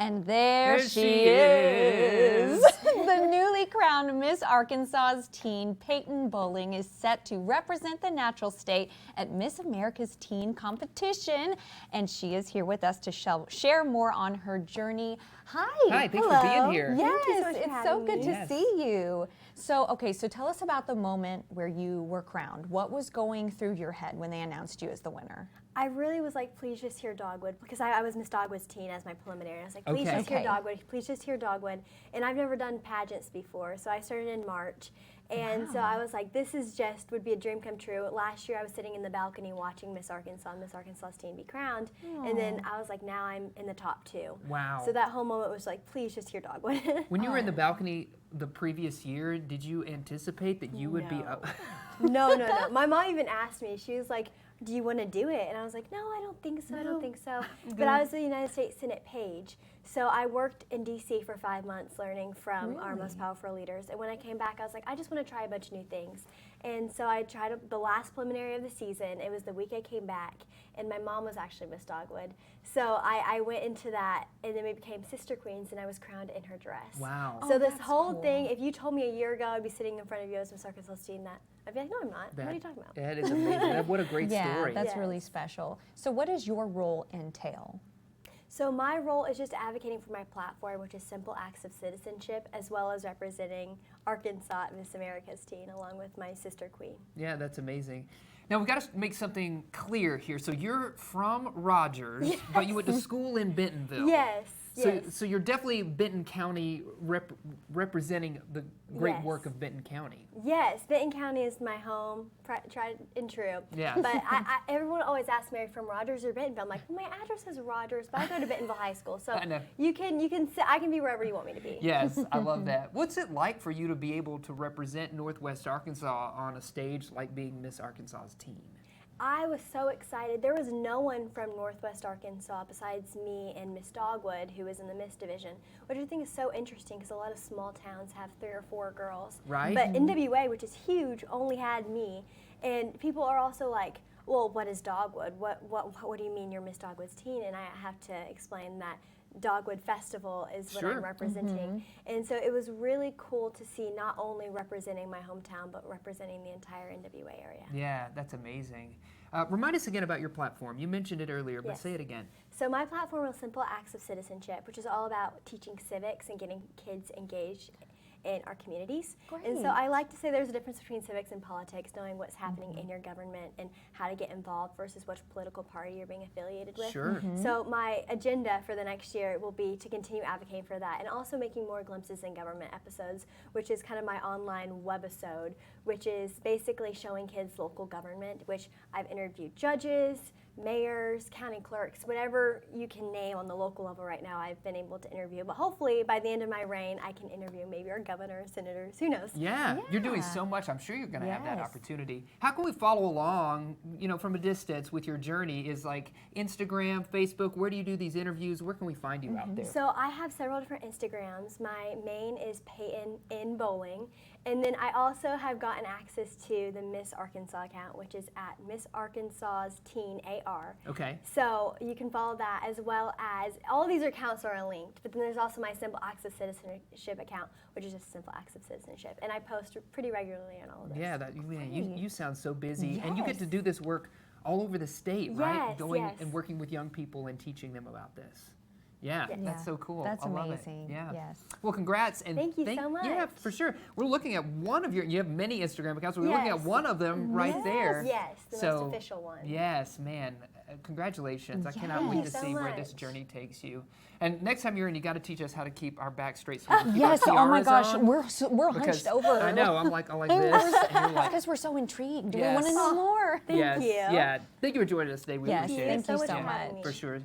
And there she is. The newly crowned Miss Arkansas's teen, Peyton Bowling, is set to represent the natural state at Miss America's Teen Competition. And she is here with us to share more on her journey. Hi. Hi, thanks for being here. Yes, Thank you so much for it's so having good me. to Yes. see you. So tell us about the moment where you were crowned. What was going through your head when they announced you as the winner? I really was like, please just hear Dogwood, because I was Miss Dogwood's teen as my preliminary. And I was like, please just hear Okay. Dogwood, please just hear Dogwood. And I've never done pageants before, so I started in March. And so I was like, this is would be a dream come true. Last year I was sitting in the balcony watching Miss Arkansas's teen be crowned. And then I was like, now I'm in the top 2. Wow. So that whole moment was like, please just hear Dogwood. When you were in the balcony the previous year, did you anticipate that you would be No. up? No. My mom even asked me, she was like, do you want to do it? And I was like, no, I don't think so, I don't think so. But I was the United States Senate page. So I worked in D.C. for 5 months learning from our most powerful leaders. And when I came back, I was like, I just want to try a bunch of new things. And so I tried the last preliminary of the season. It was the week I came back. And my mom was actually Miss Dogwood. So I went into that, and then we became sister queens, and I was crowned in her dress. Wow. So this that's whole cool. thing, if you told me a year ago I'd be sitting in front of you as Miss Arkansas's teen, I'd be like, no, I'm not. What are you talking about? That is amazing. What a great Yeah, story. that's Yes. really special. So what does your role entail? So my role is just advocating for my platform, which is simple acts of citizenship, as well as representing Arkansas at Miss America's Teen, along with my sister queen. Yeah, that's amazing. Now, we've got to make something clear here. So you're from Rogers, but you went to school in Bentonville. Yes. So you're definitely Benton County representing the great Yes. work of Benton County. Yes, Benton County is my home, tried and true. Yeah. But everyone always asks me, are you from Rogers or Bentonville? I'm like, well, my address is Rogers, but I go to Bentonville High School, so I know. you can I can be wherever you want me to be. Yes, I love that. What's it like for you to be able to represent Northwest Arkansas on a stage like being Miss Arkansas's Teen? I was so excited. There was no one from Northwest Arkansas besides me and Miss Dogwood, who is in the Miss Division, which I think is so interesting because a lot of small towns have 3 or 4 girls. Right. But NWA, which is huge, only had me. And people are also like, well, what is Dogwood? What do you mean you're Miss Dogwood's teen? And I have to explain that Dogwood Festival is what Sure. I'm representing. And so it was really cool to see not only representing my hometown, but representing the entire NWA area. Yeah, that's amazing. Remind us again about your platform. You mentioned it earlier, but Yes. say it again. So my platform is Simple Acts of Citizenship, which is all about teaching civics and getting kids engaged in our communities. And so Great. I like to say there's a difference between civics and politics, knowing what's happening in your government and how to get involved versus which political party you're being affiliated with. Sure. So my agenda for the next year will be to continue advocating for that and also making more glimpses in government episodes, which is kind of my online webisode, which is basically showing kids local government, which I've interviewed judges, mayors, county clerks, whatever you can name on the local level right now, I've been able to interview. But hopefully by the end of my reign, I can interview maybe our governor, senators, who knows? Yeah, you're doing Yeah. so much. I'm sure you're going to have that Yes. opportunity. How can we follow along, from a distance with your journey? Is like Instagram, Facebook, where do you do these interviews? Where can we find you out there? So I have several different Instagrams. My main is Peyton in Bowling. And then I also have gotten access to the Miss Arkansas account, which is at Miss Arkansas's Teen AR. Okay. So you can follow that, as well as all of these accounts are linked. But then there's also my Simple Acts of Citizenship account, which is just Simple Acts of Citizenship. And I post pretty regularly on all of this. Yeah, you sound so busy. And you get to do this work all over the state, Yes, right? Going yes. and working with young people and teaching them about this. Yeah, Yes. that's so cool. That's I love amazing. It. Yeah. Yes. Well, congrats. And Thank you so Yeah, much. for sure. We're looking at one of you have many Instagram accounts. We're looking at Yes. one of them right there. Yes, the So, most official one. Yes, man. Congratulations. I cannot wait Thank to you so see where this much. journey takes you. And next time you're in, you got to teach us how to keep our back straight. So we can keep Yes. our Oh my tiaras gosh, on, we're because hunched over. I know. I'm like this. And you're like, Because we're so intrigued. Yes. We want to know more. Thank yes, you. Yeah. Thank you for joining us today. We Yes, appreciate thank it. you so much so for having much. me. For sure.